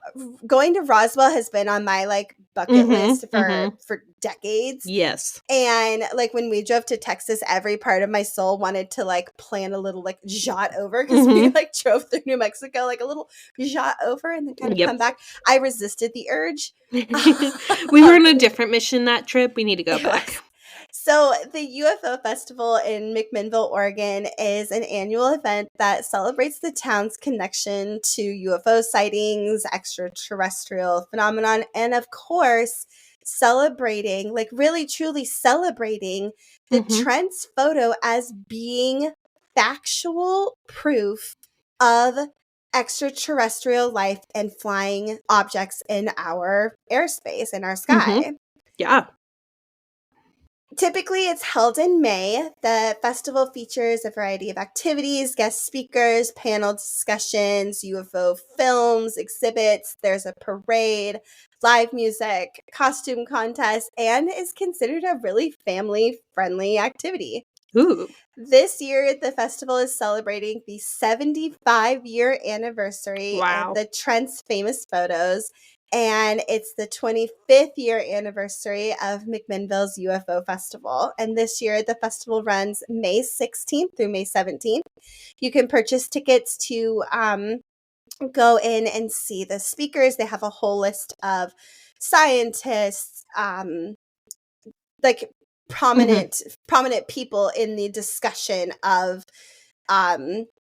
[SPEAKER 5] going to Roswell has been on my like bucket
[SPEAKER 6] Mhm.
[SPEAKER 5] list
[SPEAKER 6] Mhm.
[SPEAKER 5] for decades.
[SPEAKER 6] Yes.
[SPEAKER 5] And like when we drove to Texas, every part of my soul wanted to like plan a little like jaunt over because we
[SPEAKER 6] Mhm.
[SPEAKER 5] like drove through New Mexico, like a little jaunt over and then kind of come
[SPEAKER 6] Yep.
[SPEAKER 5] back. I resisted the urge.
[SPEAKER 6] We were on a different mission that trip. We need to go
[SPEAKER 5] It
[SPEAKER 6] back.
[SPEAKER 5] was. So, the UFO Festival in McMinnville, Oregon is an annual event that celebrates the town's connection to UFO sightings, extraterrestrial phenomenon, and of course, celebrating, like really truly celebrating the
[SPEAKER 6] Mhm.
[SPEAKER 5] Trent's photo as being factual proof of extraterrestrial life and flying objects in our airspace, in our
[SPEAKER 6] Mhm.
[SPEAKER 5] sky.
[SPEAKER 6] Yeah.
[SPEAKER 5] Typically, it's held in May. The festival features a variety of activities, guest speakers, panel discussions, UFO films, exhibits. There's a parade, live music, costume contest, and is considered a really family-friendly activity.
[SPEAKER 6] Ooh.
[SPEAKER 5] This year, the festival is celebrating the 75-year anniversary of
[SPEAKER 6] Wow.
[SPEAKER 5] the Trent's famous photos, and it's the 25th year anniversary of McMinnville's UFO Festival. And this year, the festival runs May 16th through May 17th. You can purchase tickets to go in and see the speakers. They have a whole list of scientists, like
[SPEAKER 6] Mhm.
[SPEAKER 5] prominent people in the discussion of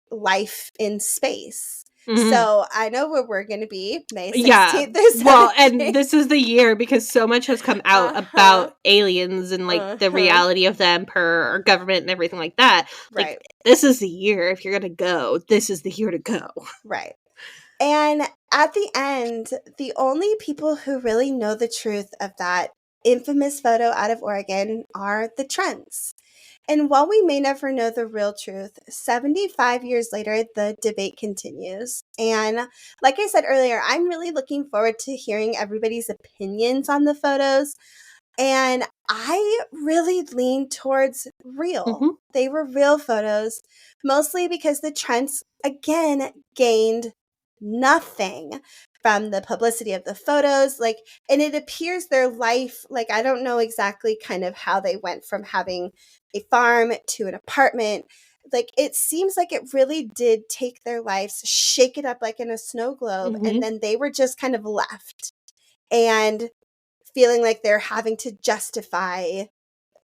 [SPEAKER 5] life in space.
[SPEAKER 6] Mhm.
[SPEAKER 5] So I know where we're going to be May
[SPEAKER 6] Yeah.
[SPEAKER 5] 16th through
[SPEAKER 6] Well, and
[SPEAKER 5] 17th.
[SPEAKER 6] this is the year because so much has come out
[SPEAKER 5] Uh-huh.
[SPEAKER 6] about aliens and like the
[SPEAKER 5] Uh-huh.
[SPEAKER 6] reality of them per our government and everything like that. Like
[SPEAKER 5] Right.
[SPEAKER 6] this is the year if you're going to go. This is the year to go.
[SPEAKER 5] Right. And at the end, the only people who really know the truth of that infamous photo out of Oregon are the Trents. And while we may never know the real truth, 75 years later, the debate continues. And like I said earlier, I'm really looking forward to hearing everybody's opinions on the photos. And I really lean towards real.
[SPEAKER 6] Mhm.
[SPEAKER 5] They were real photos, mostly because the Trents, again, gained nothing from the publicity of the photos. Like, and it appears their life, like, I don't know exactly kind of how they went from having a farm to an apartment. Like, it seems like it really did take their lives, shake it up like in a snow globe, and
[SPEAKER 6] Mhm.
[SPEAKER 5] then they were just kind of left. And feeling like they're having to justify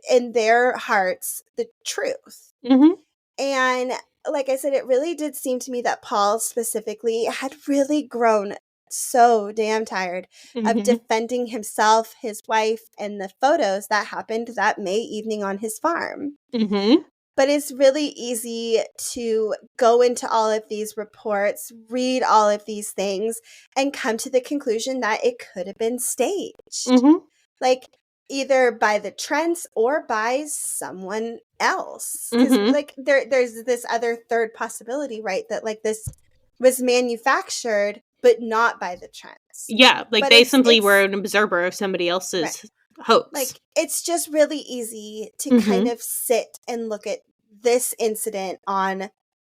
[SPEAKER 5] in their hearts the truth.
[SPEAKER 6] Mhm.
[SPEAKER 5] And like I said, it really did seem to me that Paul specifically had really grown so damn tired of
[SPEAKER 6] Mhm.
[SPEAKER 5] defending himself, his wife, and the photos that happened that May evening on his farm.
[SPEAKER 6] Mhm.
[SPEAKER 5] But it's really easy to go into all of these reports, read all of these things, and come to the conclusion that it could have been staged.
[SPEAKER 6] Mhm.
[SPEAKER 5] Like, either by the Trents or by someone else. Because,
[SPEAKER 6] Mhm.
[SPEAKER 5] like, there's this other third possibility, right? That, like, this was manufactured, but not by the Trents.
[SPEAKER 6] Yeah, like,
[SPEAKER 5] But
[SPEAKER 6] they
[SPEAKER 5] it's
[SPEAKER 6] simply were an observer of somebody
[SPEAKER 5] right.
[SPEAKER 6] else's hoax.
[SPEAKER 5] Like, it's just really easy to
[SPEAKER 6] Mhm.
[SPEAKER 5] kind of sit and look at this incident on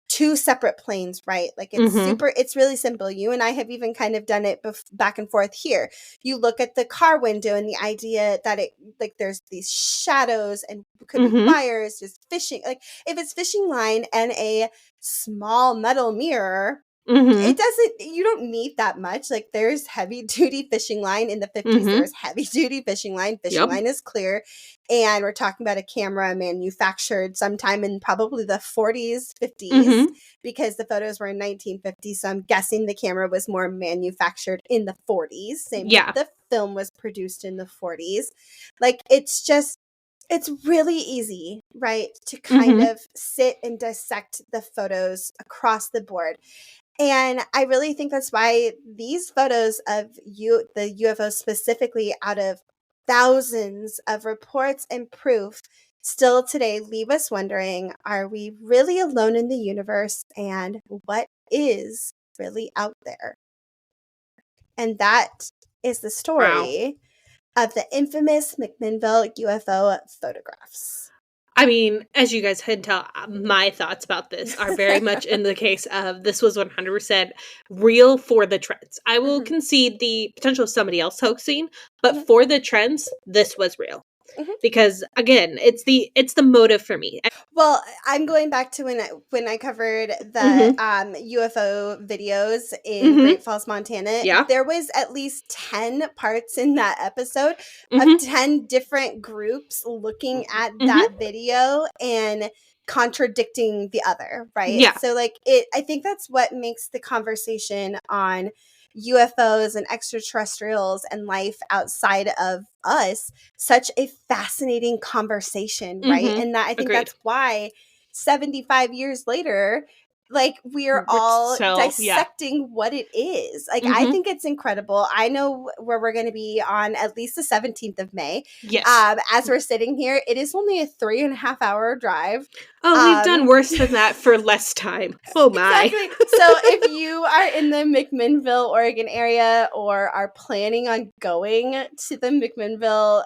[SPEAKER 5] two separate planes, right? Like, it's
[SPEAKER 6] Mhm.
[SPEAKER 5] it's really simple. You and I have even kind of done it back and forth here. You look at the car window and the idea that it, like, there's these shadows and could be
[SPEAKER 6] Mhm.
[SPEAKER 5] wires, just fishing. Like, if it's fishing line and a small metal mirror,
[SPEAKER 6] Mhm.
[SPEAKER 5] you don't need that much. Like, there's heavy duty fishing line in the 50s.
[SPEAKER 6] Mhm.
[SPEAKER 5] There's heavy duty fishing line. Fishing
[SPEAKER 6] Yep.
[SPEAKER 5] line is clear. And we're talking about a camera manufactured sometime in probably the 40s, 50s,
[SPEAKER 6] Mhm.
[SPEAKER 5] because the photos were in 1950. So I'm guessing the camera was more manufactured in the 40s. Same
[SPEAKER 6] Yeah.
[SPEAKER 5] with the film was produced in the 40s. Like, it's really easy, right, to kind
[SPEAKER 6] Mhm.
[SPEAKER 5] of sit and dissect the photos across the board. And I really think that's why these photos of the UFO specifically, out of thousands of reports and proof, still today leave us wondering, are we really alone in the universe? And what is really out there? And that is the
[SPEAKER 6] Wow.
[SPEAKER 5] story of the infamous McMinnville UFO photographs.
[SPEAKER 6] I mean, as you guys can tell, my thoughts about this are very much in the case of this was 100% real for the Trents. I will
[SPEAKER 5] Mhm.
[SPEAKER 6] concede the potential of somebody else hoaxing, but
[SPEAKER 5] Mhm.
[SPEAKER 6] for the Trents, this was real.
[SPEAKER 5] Mhm.
[SPEAKER 6] Because again, it's the motive for me.
[SPEAKER 5] Well, I'm going back to when I covered the UFO videos in
[SPEAKER 6] Mhm.
[SPEAKER 5] Great Falls, Montana.
[SPEAKER 6] Yeah.
[SPEAKER 5] There was at least 10 parts in that episode of
[SPEAKER 6] Mhm.
[SPEAKER 5] 10 different groups looking at
[SPEAKER 6] Mhm.
[SPEAKER 5] that video and contradicting the other, right?
[SPEAKER 6] Yeah.
[SPEAKER 5] So, like, I think that's what makes the conversation on UFOs and extraterrestrials and life outside of us such a fascinating conversation, right?
[SPEAKER 6] Mhm.
[SPEAKER 5] And that, I think
[SPEAKER 6] Agreed.
[SPEAKER 5] that's why 75 years later, like, we're
[SPEAKER 6] We're
[SPEAKER 5] all
[SPEAKER 6] so yeah.
[SPEAKER 5] dissecting what it is. Like, I
[SPEAKER 6] Mhm.
[SPEAKER 5] think it's incredible. I know where we're going to be on at least the 17th of May.
[SPEAKER 6] Yes.
[SPEAKER 5] As we're sitting here, it is only a 3.5 hour drive.
[SPEAKER 6] Oh, we've done worse than that for less time. Oh my.
[SPEAKER 5] Exactly. So if you are in the McMinnville, Oregon area, or are planning on going to the McMinnville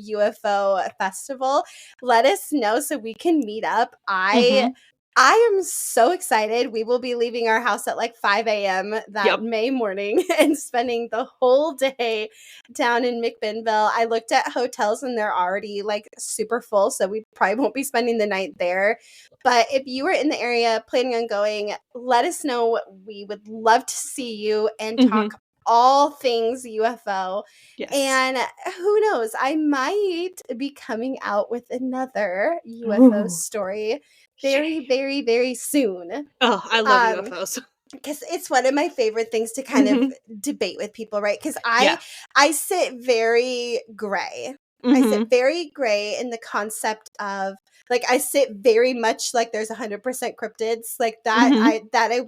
[SPEAKER 5] UFO Festival, let us know so we can meet up.
[SPEAKER 6] Mhm.
[SPEAKER 5] I am so excited. We will be leaving our house at like 5 a.m. that
[SPEAKER 6] Yep.
[SPEAKER 5] May morning and spending the whole day down in McMinnville. I looked at hotels and they're already like super full, so we probably won't be spending the night there. But if you are in the area planning on going, let us know. We would love to see you and
[SPEAKER 6] Mhm.
[SPEAKER 5] talk all things UFO.
[SPEAKER 6] Yes.
[SPEAKER 5] And who knows, I might be coming out with another UFO
[SPEAKER 6] Ooh.
[SPEAKER 5] story very,
[SPEAKER 6] Yay.
[SPEAKER 5] very, very soon.
[SPEAKER 6] Oh, I love UFOs.
[SPEAKER 5] Because it's one of my favorite things to kind of
[SPEAKER 6] Mhm.
[SPEAKER 5] debate with people, right? Because
[SPEAKER 6] Yeah.
[SPEAKER 5] I sit very gray. I sit
[SPEAKER 6] Mhm.
[SPEAKER 5] very gray in the concept of, like, I sit very much like there's 100% cryptids, like that.
[SPEAKER 6] Mhm.
[SPEAKER 5] I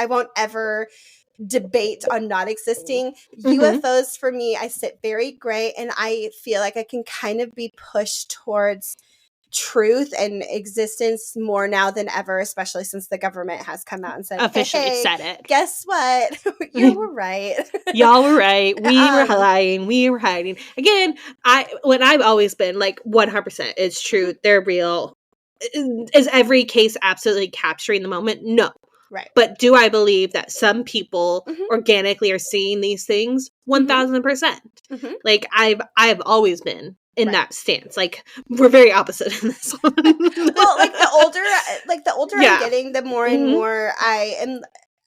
[SPEAKER 5] won't ever debate on not existing.
[SPEAKER 6] Mhm.
[SPEAKER 5] UFOs for me, I sit very gray, and I feel like I can kind of be pushed towards truth and existence more now than ever, especially since the government has come out and said,
[SPEAKER 6] Officially
[SPEAKER 5] hey,
[SPEAKER 6] said it.
[SPEAKER 5] guess what? You were right.
[SPEAKER 6] Y'all were right. We were
[SPEAKER 5] Um,
[SPEAKER 6] lying. We were hiding. Again, I've always been like 100% it's true. They're real. Is every case absolutely capturing the moment? No.
[SPEAKER 5] right.
[SPEAKER 6] But do I believe that some people
[SPEAKER 5] Mhm,
[SPEAKER 6] organically are seeing these things?
[SPEAKER 5] mhm,
[SPEAKER 6] 1000%.
[SPEAKER 5] mhm.
[SPEAKER 6] Like I've always been in
[SPEAKER 5] Right.
[SPEAKER 6] that stance. Like we're very opposite in this one.
[SPEAKER 5] Well, like the older I'm
[SPEAKER 6] Yeah.
[SPEAKER 5] getting, the more and
[SPEAKER 6] Mhm.
[SPEAKER 5] more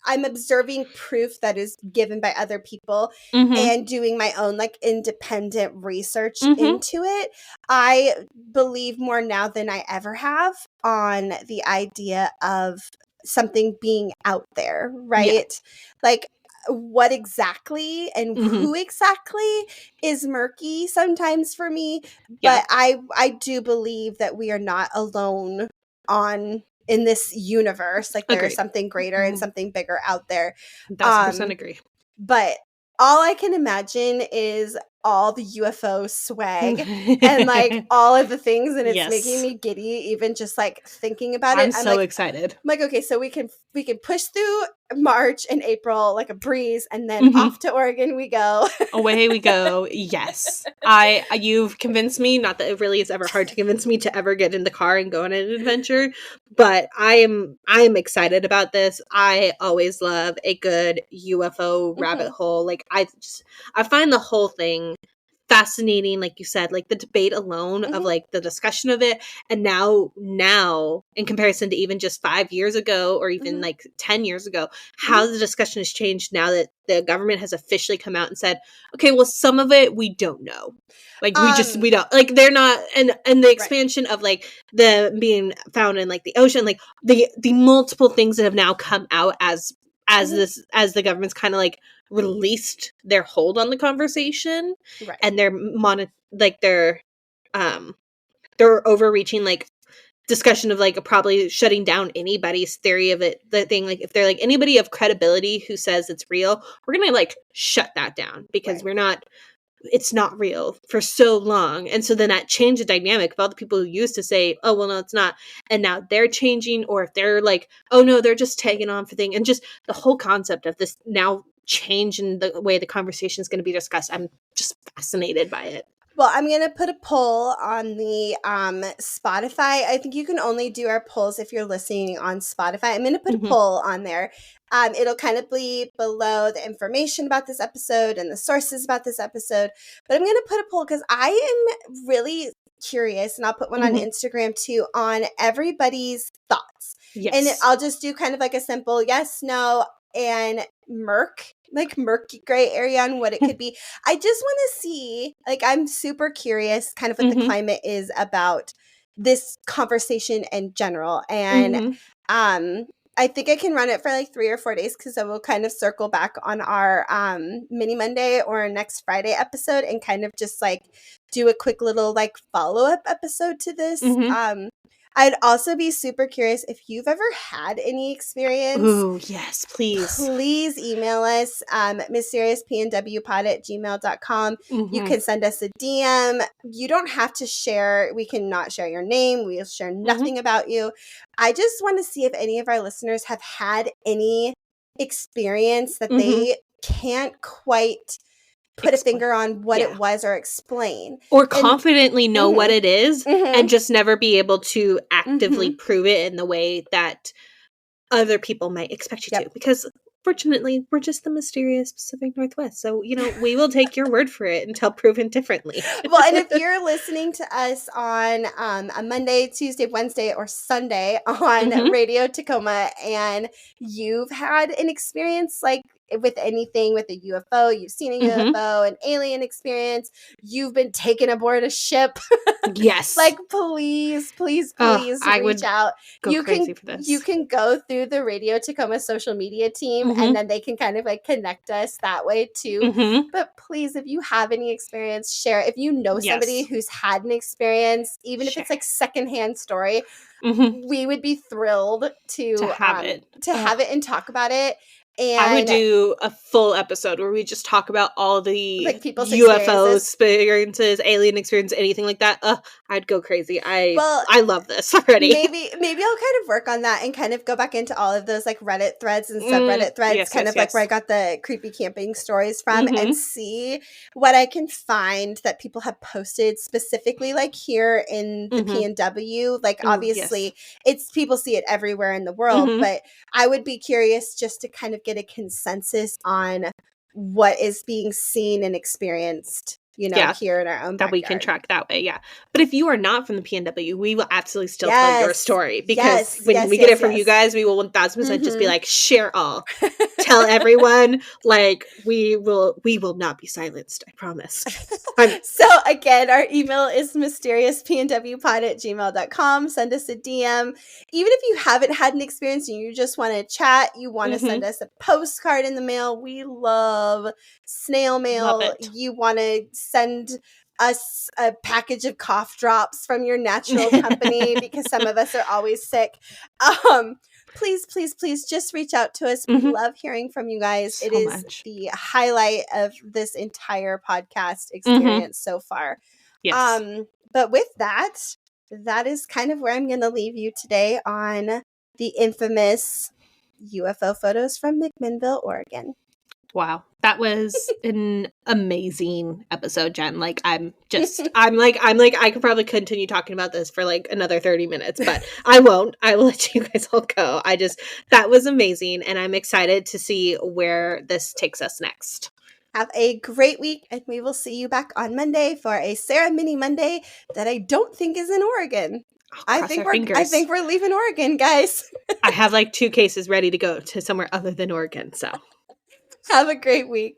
[SPEAKER 5] I'm observing proof that is given by other people
[SPEAKER 6] Mhm.
[SPEAKER 5] and doing my own like independent research
[SPEAKER 6] Mhm.
[SPEAKER 5] into it. I believe more now than I ever have on the idea of something being out there,
[SPEAKER 6] Yeah.
[SPEAKER 5] right? Like, what exactly and who exactly is murky sometimes for me. But I do believe that we are not alone in this universe. Like there is something greater and something bigger out there.
[SPEAKER 6] 1,000% agree.
[SPEAKER 5] But all I can imagine is all the UFO swag and like all of the things, and it's making me giddy even just like thinking about it.
[SPEAKER 6] I'm so excited.
[SPEAKER 5] I'm like, okay, so we can push through March and April like a breeze, and then off to Oregon we go.
[SPEAKER 6] Away we go. Yes. You've convinced me, not that it really is ever hard to convince me to ever get in the car and go on an adventure, but I am excited about this. I always love a good UFO rabbit hole. Like I find the whole thing fascinating, like you said, like the debate alone of like the discussion of it, and now in comparison to even just 5 years ago or even like 10 years ago, how the discussion has changed now that the government has officially come out and said, okay, well, some of it we don't know, like we don't, like they're not, and the expansion of like the being found in like the ocean, like the multiple things that have now come out as the government's kind of like released their hold on the conversation, and they're overreaching like discussion of like probably shutting down anybody's theory of it. The thing, like if they're like anybody of credibility who says it's real, we're gonna like shut that down because it's not real for so long. And so then that changed the dynamic of all the people who used to say, oh, well, no, it's not. And now they're changing, or if they're like, oh, no, they're just tagging on for things. And just the whole concept of this now change in the way the conversation is going to be discussed. I'm just fascinated by it.
[SPEAKER 5] Well, I'm going to put a poll on the Spotify. I think you can only do our polls if you're listening on Spotify. I'm going to put a poll on there. It'll kind of be below the information about this episode and the sources about this episode. But I'm going to put a poll because I am really curious, and I'll put one on Instagram too, on everybody's thoughts. Yes. And I'll just do kind of like a simple yes, no, and murky gray area on what it could be. I just want to see, like, I'm super curious kind of what the climate is about this conversation in general. And I think I can run it for like 3 or 4 days, because then we'll kind of circle back on our mini Monday or next Friday episode and kind of just like do a quick little like follow-up episode to this. I'd also be super curious if you've ever had any experience.
[SPEAKER 6] Ooh, yes, please.
[SPEAKER 5] Please email us, mysteriousPNWpod@gmail.com. You can send us a DM. You don't have to share. We cannot share your name. We'll share nothing about you. I just want to see if any of our listeners have had any experience that they can't quite put a finger on what it was or explain.
[SPEAKER 6] Or confidently know what it is and just never be able to actively prove it in the way that other people might expect you to. Because fortunately, we're just the mysterious Pacific Northwest. So, you know, we will take your word for it until proven differently.
[SPEAKER 5] Well, and if you're listening to us on a Monday, Tuesday, Wednesday, or Sunday on Radio Tacoma, and you've had an experience like with anything with a UFO, you've seen a UFO, an alien experience, you've been taken aboard a ship.
[SPEAKER 6] Yes.
[SPEAKER 5] Like, please reach out.
[SPEAKER 6] Go crazy for this.
[SPEAKER 5] You can go through the Radio Tacoma social media team, and then they can kind of like connect us that way too. But please, if you have any experience, share. If you know somebody who's had an experience, even if it's like secondhand story, we would be thrilled to have it and talk about it. And
[SPEAKER 6] I would do a full episode where we just talk about all the
[SPEAKER 5] like people's
[SPEAKER 6] UFO experiences, alien experience, anything like that. I'd go crazy. I love this already.
[SPEAKER 5] Maybe I'll kind of work on that and kind of go back into all of those like Reddit threads and subreddit threads, like where I got the creepy camping stories from, and see what I can find that people have posted specifically like here in the PNW. Like obviously it's people see it everywhere in the world, but I would be curious just to kind of get a consensus on what is being seen and experienced here in our own backyard.
[SPEAKER 6] That we can track that way, yeah. But if you are not from the PNW, we will absolutely still tell your story, because when we get it from you guys, we will 1000% just be like, share all, tell everyone, like we will not be silenced, I promise.
[SPEAKER 5] So again, our email is mysteriousPNWpod@gmail.com. Send us a DM. Even if you haven't had an experience and you just want to chat, you want to send us a postcard in the mail. We love snail mail.
[SPEAKER 6] Love it.
[SPEAKER 5] You want to send us a package of cough drops from your natural company because some of us are always sick. Please just reach out to us. We love hearing from you guys.
[SPEAKER 6] So
[SPEAKER 5] it is
[SPEAKER 6] much.
[SPEAKER 5] the highlight of this entire podcast experience so far.
[SPEAKER 6] Yes.
[SPEAKER 5] But with that is kind of where I'm going to leave you today on the infamous UFO photos from McMinnville, Oregon.
[SPEAKER 6] Wow. That was an amazing episode, Jen. Like, I could probably continue talking about this for like another 30 minutes, but I won't. I will let you guys all go. That was amazing. And I'm excited to see where this takes us next.
[SPEAKER 5] Have a great week, and we will see you back on Monday for a Sarah Mini Monday that I don't think is in Oregon. I think we're leaving Oregon, guys.
[SPEAKER 6] I have like 2 cases ready to go to somewhere other than Oregon, so.
[SPEAKER 5] Have a great week.